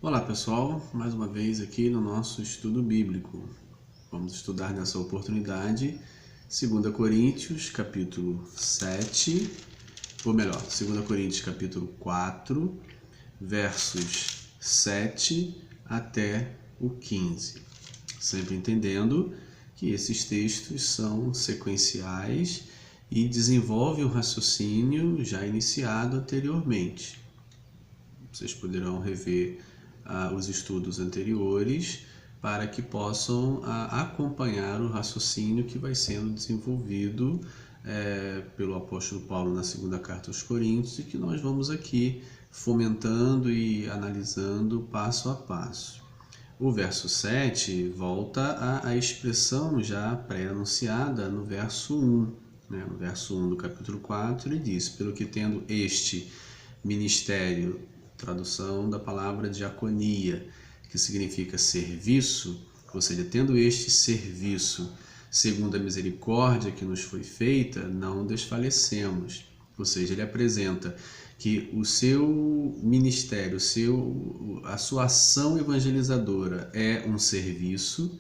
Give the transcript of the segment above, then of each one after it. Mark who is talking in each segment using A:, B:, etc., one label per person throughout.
A: Olá pessoal, mais uma vez aqui no nosso estudo bíblico. Vamos estudar nessa oportunidade 2 Coríntios capítulo 7, ou melhor, 2 Coríntios capítulo 4, versos 7 até o 15. Sempre entendendo que esses textos são sequenciais e desenvolvem o raciocínio já iniciado anteriormente. Vocês poderão rever os estudos anteriores para que possam acompanhar o raciocínio que vai sendo desenvolvido pelo apóstolo Paulo na segunda carta aos Coríntios e que nós vamos aqui fomentando e analisando passo a passo. O verso 7 volta à expressão já pré-anunciada no verso 1. No verso 1 do capítulo 4 ele diz: pelo que tendo este ministério, tradução da palavra diaconia, que significa serviço, ou seja, tendo este serviço segundo a misericórdia que nos foi feita, não desfalecemos. Ou seja, ele apresenta que o seu ministério, a sua ação evangelizadora é um serviço,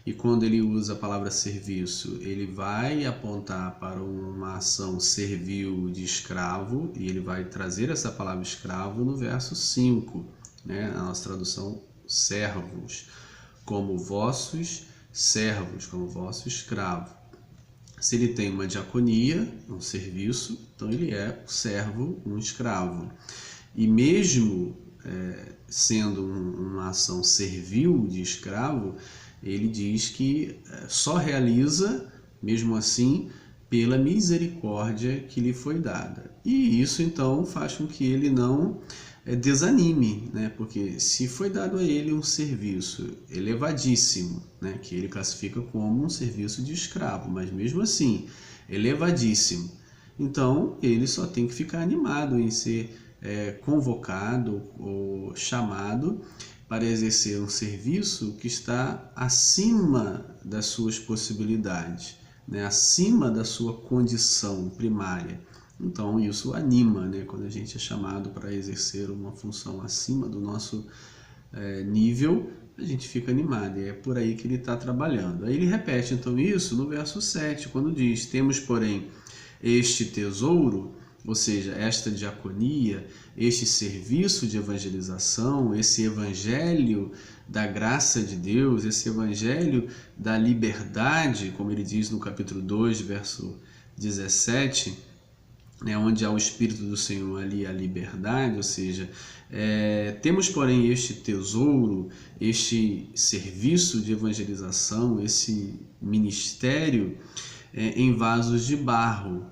A: e quando ele usa a palavra serviço, ele vai apontar para uma ação servil de escravo, e ele vai trazer essa palavra escravo no verso 5, na nossa tradução servos, como vossos servos, como vosso escravo. Se ele tem uma diaconia, um serviço, então ele é um servo, um escravo. E mesmo sendo uma ação servil de escravo, ele diz que só realiza, mesmo assim, pela misericórdia que lhe foi dada. E isso, então, faz com que ele não desanime, porque se foi dado a ele um serviço elevadíssimo, que ele classifica como um serviço de escravo, mas mesmo assim, elevadíssimo, então ele só tem que ficar animado em ser convocado ou chamado para exercer um serviço que está acima das suas possibilidades, acima da sua condição primária. Então isso anima, quando a gente é chamado para exercer uma função acima do nosso nível, a gente fica animado, e é por aí que ele está trabalhando. Aí ele repete então isso no verso 7, quando diz: temos, porém, este tesouro, ou seja, esta diaconia, este serviço de evangelização, esse evangelho da graça de Deus, esse evangelho da liberdade, como ele diz no capítulo 2, verso 17, onde há o Espírito do Senhor, ali a liberdade, ou seja, temos, porém, este tesouro, este serviço de evangelização, esse ministério em vasos de barro,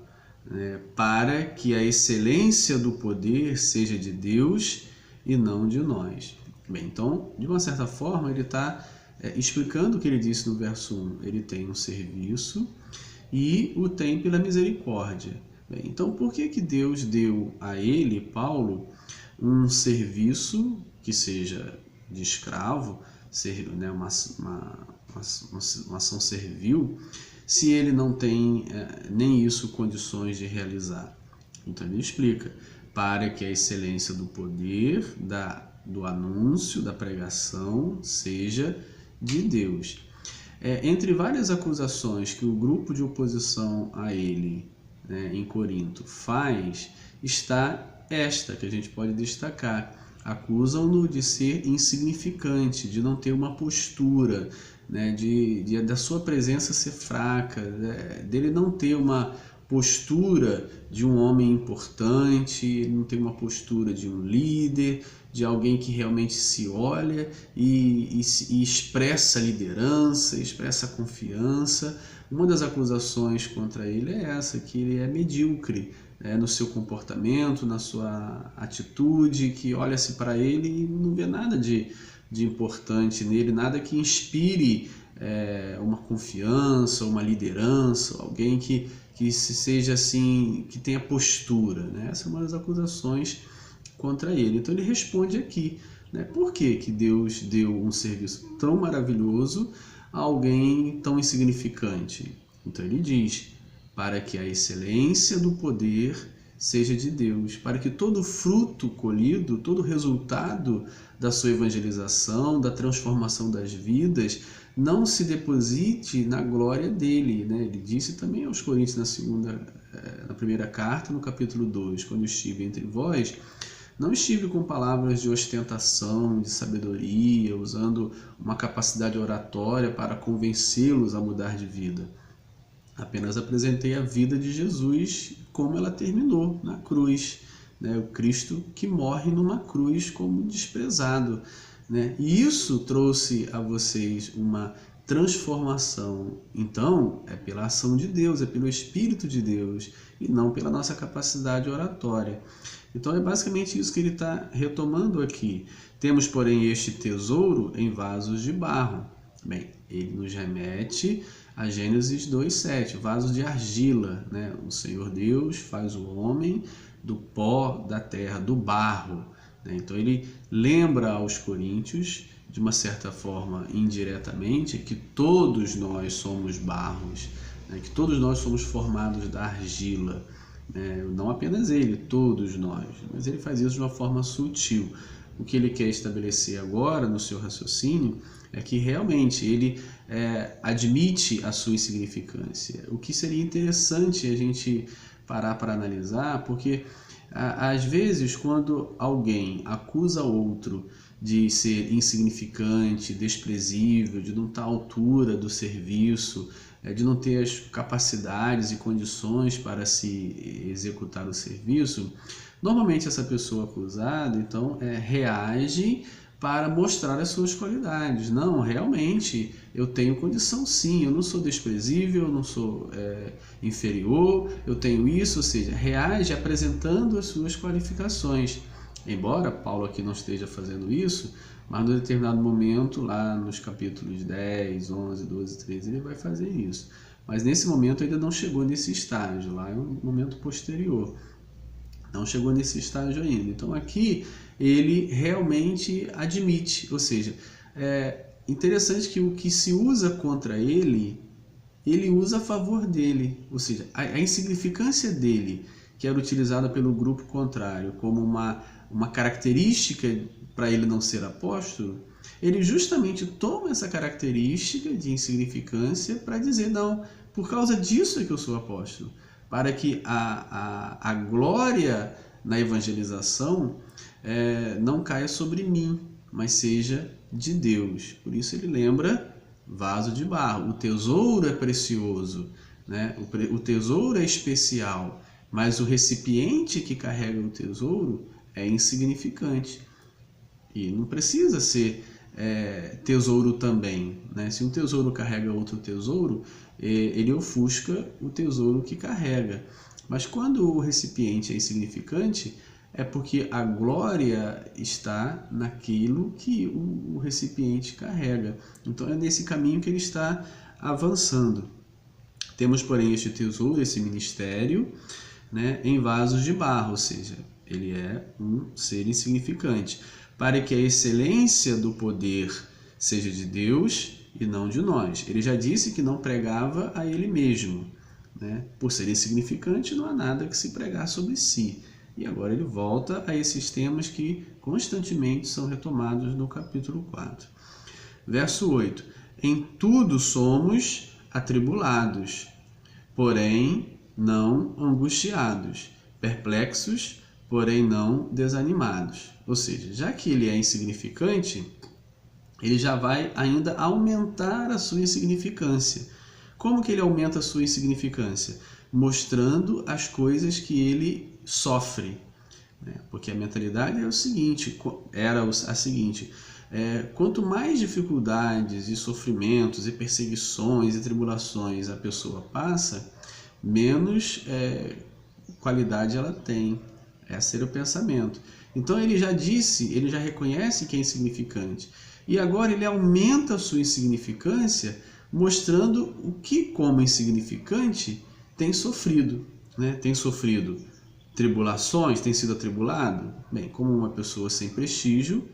A: para que a excelência do poder seja de Deus e não de nós. Bem, então, de uma certa forma, ele está explicando o que ele disse no verso 1. Ele tem um serviço e o tem pela misericórdia. Bem, então, por que Deus deu a ele, Paulo, um serviço que seja de escravo, uma ação servil, se ele não tem nem isso condições de realizar? Então ele explica: para que a excelência do poder, do anúncio, da pregação seja de Deus. Entre várias acusações que o grupo de oposição a ele, em Corinto, faz, está esta que a gente pode destacar. Acusam-no de ser insignificante, de não ter uma postura, da sua presença ser fraca, dele não ter uma postura de um homem importante, ele não tem uma postura de um líder, de alguém que realmente se olha e expressa liderança, expressa confiança. Uma das acusações contra ele é essa, que ele é medíocre no seu comportamento, na sua atitude, que olha-se para ele e não vê nada de importante nele, nada que inspire uma confiança, uma liderança, alguém que seja assim, que tenha postura. Essa é uma das acusações contra ele. Então ele responde aqui, por que Deus deu um serviço tão maravilhoso a alguém tão insignificante? Então ele diz: para que a excelência do poder seja de Deus, para que todo fruto colhido, todo resultado da sua evangelização, da transformação das vidas, não se deposite na glória dele, né? Ele disse também aos Coríntios na primeira carta, no capítulo 2, quando estive entre vós, não estive com palavras de ostentação, de sabedoria, usando uma capacidade oratória para convencê-los a mudar de vida. Apenas apresentei a vida de Jesus como ela terminou, na cruz, né? O Cristo que morre numa cruz como desprezado, né? E isso trouxe a vocês uma transformação. Então, é pela ação de Deus, é pelo Espírito de Deus, e não pela nossa capacidade oratória. Então é basicamente isso que ele está retomando aqui. Temos, porém, este tesouro em vasos de barro. Bem, ele nos remete a Gênesis 2:7, vasos de argila, né? O Senhor Deus faz o homem do pó da terra, do barro, né? Então ele lembra aos coríntios, de uma certa forma indiretamente, que todos nós somos barros, né? Que todos nós somos formados da argila. Não apenas ele, todos nós, mas ele faz isso de uma forma sutil. O que ele quer estabelecer agora no seu raciocínio é que realmente ele admite a sua insignificância, o que seria interessante a gente parar para analisar, porque às vezes quando alguém acusa outro de ser insignificante, desprezível, de não estar à altura do serviço, de não ter as capacidades e condições para se executar o serviço, normalmente essa pessoa acusada, então, reage para mostrar as suas qualidades. Não, realmente, eu tenho condição sim, eu não sou desprezível, eu não sou inferior, eu tenho isso, ou seja, reage apresentando as suas qualificações. Embora Paulo aqui não esteja fazendo isso, mas em determinado momento, lá nos capítulos 10, 11, 12, 13, ele vai fazer isso. Mas nesse momento ainda não chegou nesse estágio, lá é um momento posterior. Não chegou nesse estágio ainda. Então aqui ele realmente admite, ou seja, é interessante que o que se usa contra ele, ele usa a favor dele. Ou seja, a insignificância dele, que era utilizada pelo grupo contrário como uma característica para ele não ser apóstolo, ele justamente toma essa característica de insignificância para dizer, não, por causa disso é que eu sou apóstolo, para que a glória na evangelização não caia sobre mim, mas seja de Deus. Por isso ele lembra vaso de barro. O tesouro é precioso, né? O tesouro é especial, mas o recipiente que carrega o tesouro é insignificante. E não precisa ser tesouro também, né? Se um tesouro carrega outro tesouro, ele ofusca o tesouro que carrega. Mas quando o recipiente é insignificante, é porque a glória está naquilo que o recipiente carrega. Então é nesse caminho que ele está avançando. Temos, porém, este tesouro, esse ministério, né, em vasos de barro, ou seja, ele é um ser insignificante, para que a excelência do poder seja de Deus e não de nós. Ele já disse que não pregava a ele mesmo, né? Por ser insignificante, não há nada que se pregar sobre si. E agora ele volta a esses temas que constantemente são retomados no capítulo 4. Verso 8. Em tudo somos atribulados, porém não angustiados, perplexos, porém não desanimados. Ou seja, já que ele é insignificante, ele já vai ainda aumentar a sua insignificância. Como que ele aumenta a sua insignificância? Mostrando as coisas que ele sofre. Porque a mentalidade é o seguinte, quanto mais dificuldades e sofrimentos e perseguições e tribulações a pessoa passa, menos qualidade ela tem. Esse era o pensamento. Então ele já disse, ele já reconhece que é insignificante. E agora ele aumenta a sua insignificância, mostrando o que, como insignificante, tem sofrido. Né? Tem sofrido tribulações, tem sido atribulado. Bem, como uma pessoa sem prestígio,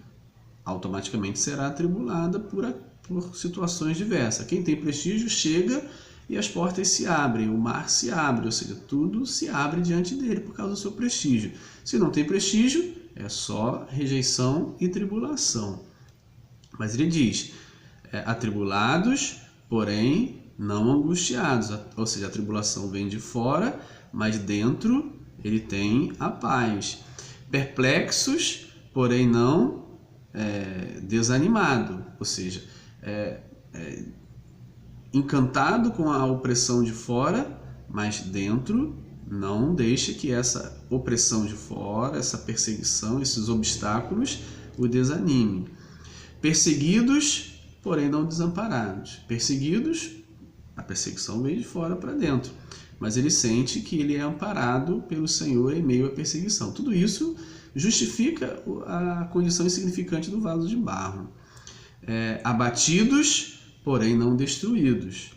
A: automaticamente será atribulada por situações diversas. Quem tem prestígio chega e as portas se abrem, o mar se abre, ou seja, tudo se abre diante dele por causa do seu prestígio. Se não tem prestígio, é só rejeição e tribulação. Mas ele diz, atribulados, porém não angustiados, ou seja, a tribulação vem de fora, mas dentro ele tem a paz. Perplexos, porém não desanimado, ou seja, encantado com a opressão de fora, mas dentro não deixa que essa opressão de fora, essa perseguição, esses obstáculos o desanime. Perseguidos, porém não desamparados. Perseguidos, a perseguição vem de fora para dentro, mas ele sente que ele é amparado pelo Senhor em meio à perseguição. Tudo isso justifica a condição insignificante do vaso de barro. Abatidos, porém não destruídos.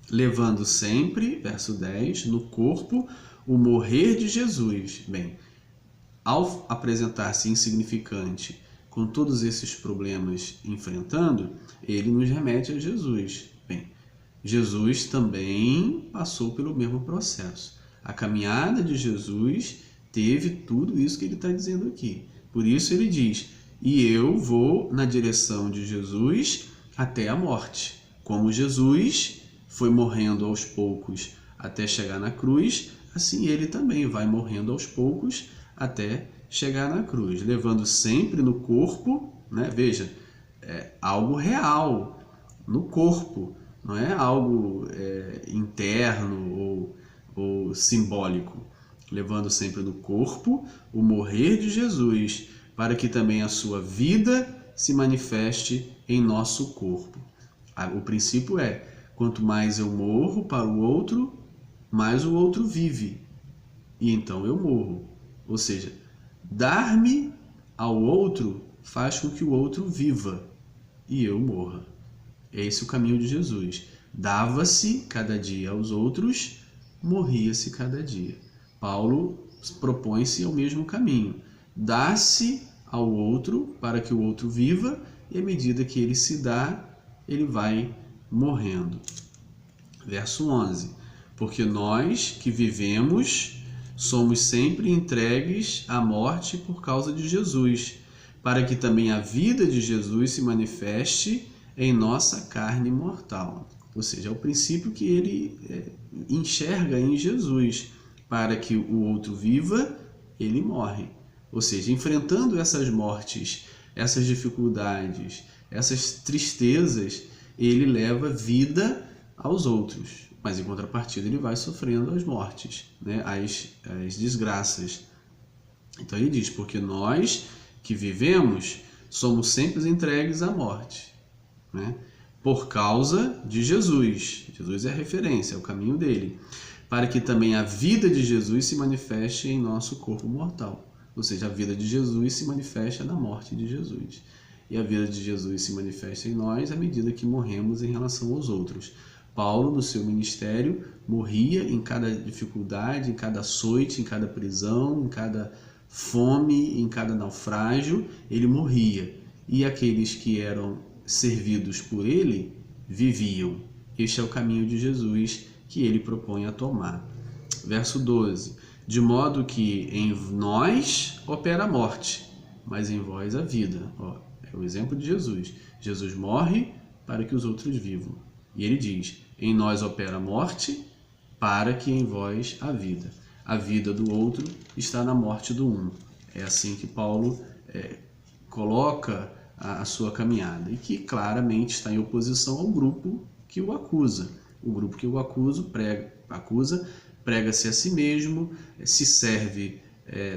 A: Levando sempre, verso 10, no corpo o morrer de Jesus. Bem, ao apresentar-se insignificante com todos esses problemas enfrentando, ele nos remete a Jesus. Bem, Jesus também passou pelo mesmo processo. A caminhada de Jesus teve tudo isso que ele está dizendo aqui. Por isso ele diz, e eu vou na direção de Jesus até a morte. Como Jesus foi morrendo aos poucos até chegar na cruz, assim ele também vai morrendo aos poucos até chegar na cruz, levando sempre no corpo, né? Veja, algo real, no corpo, não é algo interno ou simbólico, levando sempre no corpo o morrer de Jesus, para que também a sua vida se manifeste em nosso corpo. O princípio é, quanto mais eu morro para o outro, mais o outro vive, e então eu morro. Ou seja, dar-me ao outro faz com que o outro viva e eu morra. Esse é o caminho de Jesus. Dava-se cada dia aos outros, morria-se cada dia. Paulo propõe-se ao mesmo caminho. Dá-se ao outro para que o outro viva, e à medida que ele se dá, ele vai morrendo. Verso 11. Porque nós que vivemos somos sempre entregues à morte por causa de Jesus, para que também a vida de Jesus se manifeste em nossa carne mortal. Ou seja, é o princípio que ele enxerga em Jesus. Para que o outro viva, ele morre. Ou seja, enfrentando essas mortes, essas dificuldades, essas tristezas, ele leva vida aos outros. Mas em contrapartida ele vai sofrendo as mortes, né? as desgraças. Então ele diz, porque nós que vivemos somos sempre entregues à morte, né? Por causa de Jesus. Jesus é a referência, é o caminho dele. Para que também a vida de Jesus se manifeste em nosso corpo mortal. Ou seja, a vida de Jesus se manifesta na morte de Jesus. E a vida de Jesus se manifesta em nós à medida que morremos em relação aos outros. Paulo, no seu ministério, morria em cada dificuldade, em cada açoite, em cada prisão, em cada fome, em cada naufrágio, ele morria. E aqueles que eram servidos por ele viviam. Este é o caminho de Jesus que ele propõe a tomar. Verso 12. De modo que em nós opera a morte, mas em vós a vida. É o exemplo de Jesus. Jesus morre para que os outros vivam. E ele diz, em nós opera a morte, para que em vós a vida. A vida do outro está na morte do um. É assim que Paulo coloca a sua caminhada, e que claramente está em oposição ao grupo que o acusa. O grupo que o acusa prega-se a si mesmo, se serve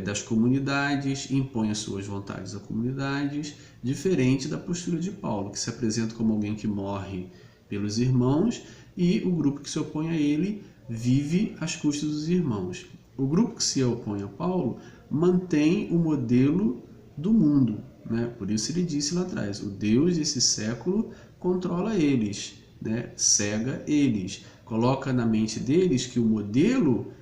A: das comunidades, impõe as suas vontades a comunidades, diferente da postura de Paulo, que se apresenta como alguém que morre pelos irmãos, e o grupo que se opõe a ele vive às custas dos irmãos. O grupo que se opõe a Paulo mantém o modelo do mundo, né? Por isso ele disse lá atrás, o Deus desse século controla eles, né? Cega eles, coloca na mente deles que o modelo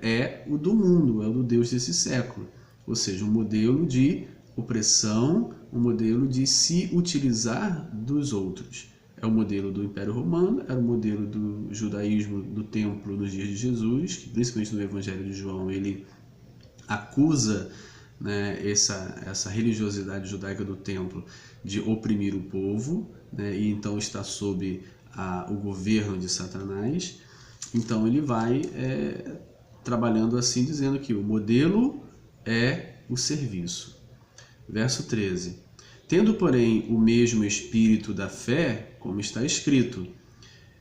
A: é o do mundo, é o do Deus desse século, ou seja, um modelo de opressão, um modelo de se utilizar dos outros. É o modelo do Império Romano, era o modelo do judaísmo do templo nos dias de Jesus, que principalmente no Evangelho de João ele acusa, né, essa religiosidade judaica do templo de oprimir o povo, né, e então está sob o governo de Satanás. Então ele vai trabalhando assim, dizendo que o modelo é o serviço. Verso 13. Tendo, porém, o mesmo espírito da fé, como está escrito,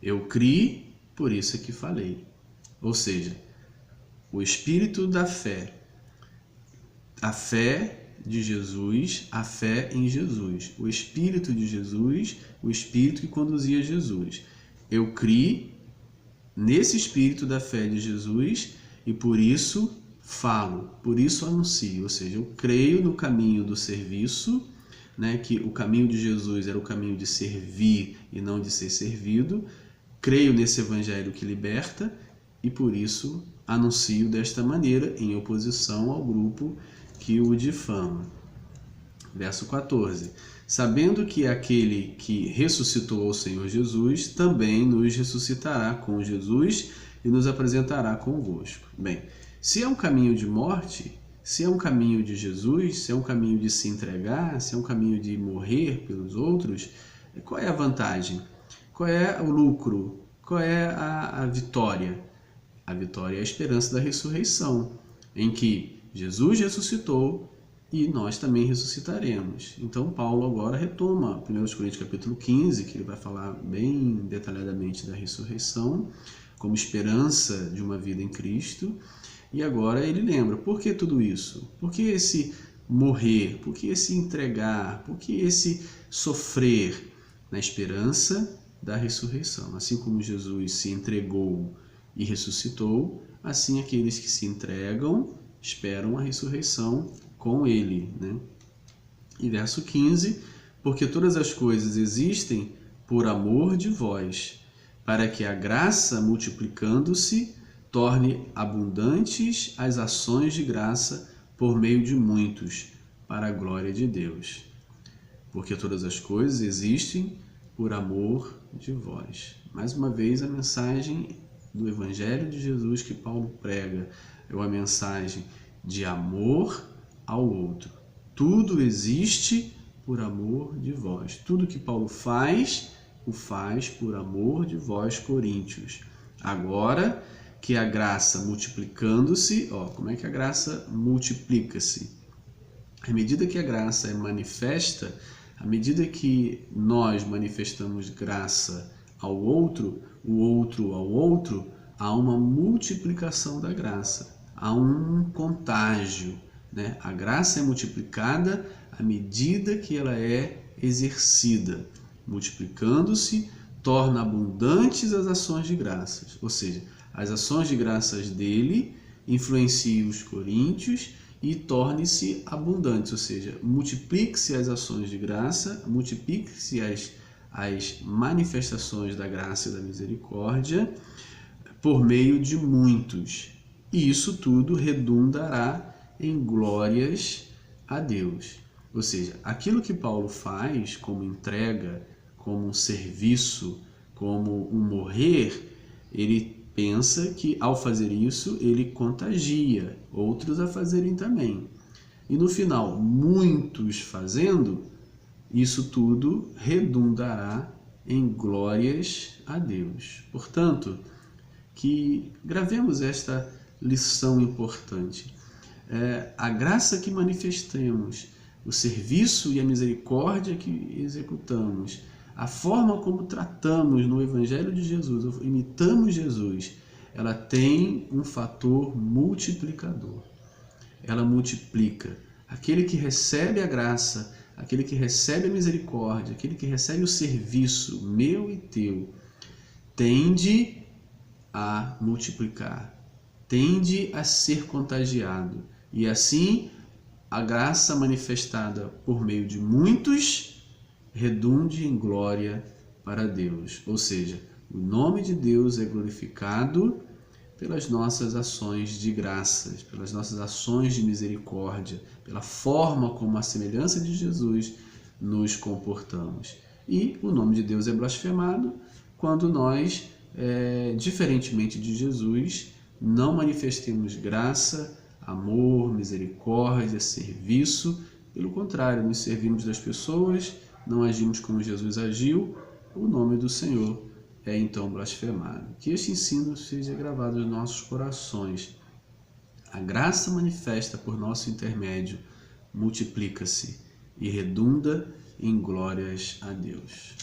A: eu criei, por isso é que falei. Ou seja, o espírito da fé, a fé de Jesus, a fé em Jesus, o espírito de Jesus, o espírito que conduzia Jesus. Eu criei nesse espírito da fé de Jesus e por isso falo, por isso anuncio. Ou seja, eu creio no caminho do serviço, né, que o caminho de Jesus era o caminho de servir e não de ser servido. Creio nesse evangelho que liberta e por isso anuncio desta maneira, em oposição ao grupo que o difama. Verso 14. Sabendo que aquele que ressuscitou ao Senhor Jesus também nos ressuscitará com Jesus e nos apresentará convosco. Bem, se é um caminho de morte, se é um caminho de Jesus, se é um caminho de se entregar, se é um caminho de morrer pelos outros, qual é a vantagem? Qual é o lucro? Qual é a vitória? A vitória é a esperança da ressurreição, em que Jesus ressuscitou e nós também ressuscitaremos. Então Paulo agora retoma 1 Coríntios capítulo 15, que ele vai falar bem detalhadamente da ressurreição, como esperança de uma vida em Cristo. E agora ele lembra, por que tudo isso? Por que esse morrer? Por que esse entregar? Por que esse sofrer? Na esperança da ressurreição. Assim como Jesus se entregou e ressuscitou, assim aqueles que se entregam esperam a ressurreição com ele, né? E verso 15, porque todas as coisas existem por amor de vós, para que a graça, multiplicando-se, torne abundantes as ações de graça por meio de muitos, para a glória de Deus. Porque todas as coisas existem por amor de vós. Mais uma vez, a mensagem do Evangelho de Jesus que Paulo prega é uma mensagem de amor ao outro. Tudo existe por amor de vós. Tudo que Paulo faz, o faz por amor de vós, coríntios. Agora que a graça multiplicando-se, como é que a graça multiplica-se? À medida que a graça é manifesta, à medida que nós manifestamos graça ao outro, o outro ao outro, há uma multiplicação da graça, há um contágio, né? A graça é multiplicada à medida que ela é exercida. Multiplicando-se, torna abundantes as ações de graças, ou seja, as ações de graças dele influenciam os coríntios e torne-se abundantes, ou seja, multiplique-se as ações de graça, multiplique-se as manifestações da graça e da misericórdia por meio de muitos. E isso tudo redundará em glórias a Deus. Ou seja, aquilo que Paulo faz como entrega, como um serviço, como um morrer, ele pensa que ao fazer isso ele contagia outros a fazerem também. E no final, muitos fazendo, isso tudo redundará em glórias a Deus. Portanto, que gravemos esta lição importante. A graça que manifestemos, o serviço e a misericórdia que executamos, a forma como tratamos no Evangelho de Jesus, imitamos Jesus, ela tem um fator multiplicador. Ela multiplica. Aquele que recebe a graça, aquele que recebe a misericórdia, aquele que recebe o serviço meu e teu, tende a multiplicar, tende a ser contagiado. E assim, a graça manifestada por meio de muitos redunde em glória para Deus. Ou seja, o nome de Deus é glorificado pelas nossas ações de graças, pelas nossas ações de misericórdia, pela forma como a semelhança de Jesus nos comportamos. E o nome de Deus é blasfemado quando nós, diferentemente de Jesus, não manifestemos graça, amor, misericórdia, serviço. Pelo contrário, nos servimos das pessoas, não agimos como Jesus agiu, o nome do Senhor é então blasfemado. Que este ensino seja gravado nos nossos corações. A graça manifesta por nosso intermédio multiplica-se e redunda em glórias a Deus.